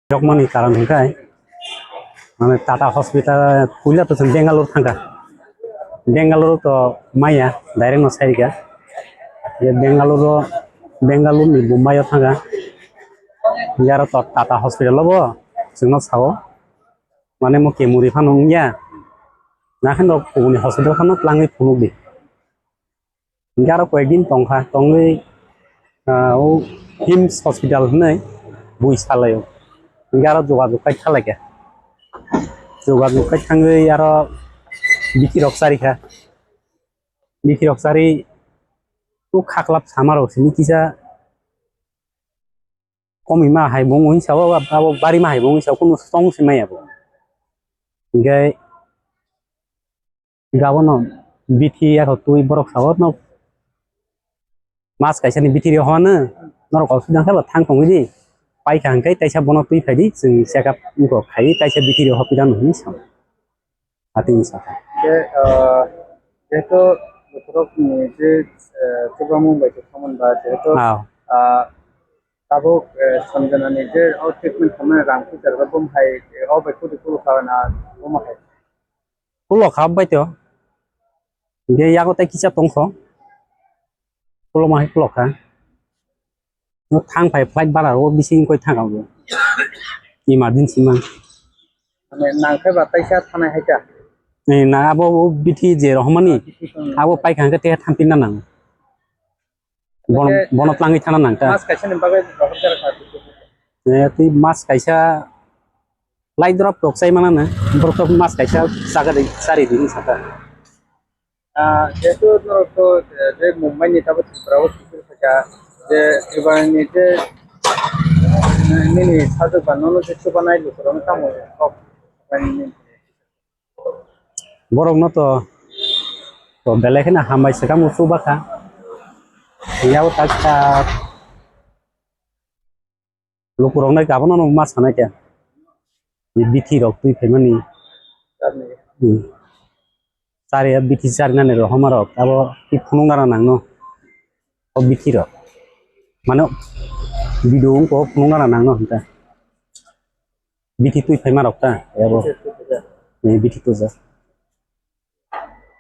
Jokmani karan hingkai mane Tata Hospital puila to Bangalore thanga Bangalore to maya direct no saika ye Bangalore ni Mumbai thanga yara to Tata Hospital lobo singno sao mane mo kemuri phanung ya na khan do puni hospital khan plangi phunuk di yara ko ekdin tongkha tongui o Hims Hospital hnai bui salayo yara যোগাযোগ kai thalake যোগাযোগ kai thangui aro biki roksari tu khaklap samaro sini kisa komi ma hai bong oi sawo abo bari ma hai bong sawo kono song simai abo ngai gabono bithi aro tui borok sawo no mas kaisa ni bithi ro hono nor kol sidang khaba thang tongui pai khang kai taisa bono tui phadi jeng checkup ko khai taisa bithi ro hospital ni sam atin sa যেহেতু ডক্টরক যে চোবা মুম্বাই তে সমন বা যেহেতু তাবক সঞ্জনানি যে treatment খামনে রাংখু জারবা বম হাই অবাই কুদি কুলু খাওয়ানা বম হাই kulo khabai to ge yago tai kisa tongkho kulo ma hai kulo kha no thang phai flight bara ro bising koi thang aw emergency ma মানে নাংখাই বা তাইসা থানায় হাইটা na abo bithi je rohmani abo pai khang ke te thampin na nang bono plangi thana nang ta মাস কাছে নিবাগে রহন জারা খাতি ti mas kaisa lai drop tok sai mana na drop mas kaisa saga de sari din sata যেহেতু তো যে মুম্বাই নি তাবো ত্রিপুরাও কিছু থাকা যে এবার নিতে নিনি সাজু বানানো যে চোবা নাই লোকরম কাম সব borok no to belai khena hambai saka musu baka yau takta lukurong nai gabono no mas hanai kya ni bithi rok tui phemani sari bithi sari na ne ro hamarok abo ki phunung na nang no o bithi rok mano bidung ko phunung na nang no hanta bithi tui phema rok ta abo ni bithi to ja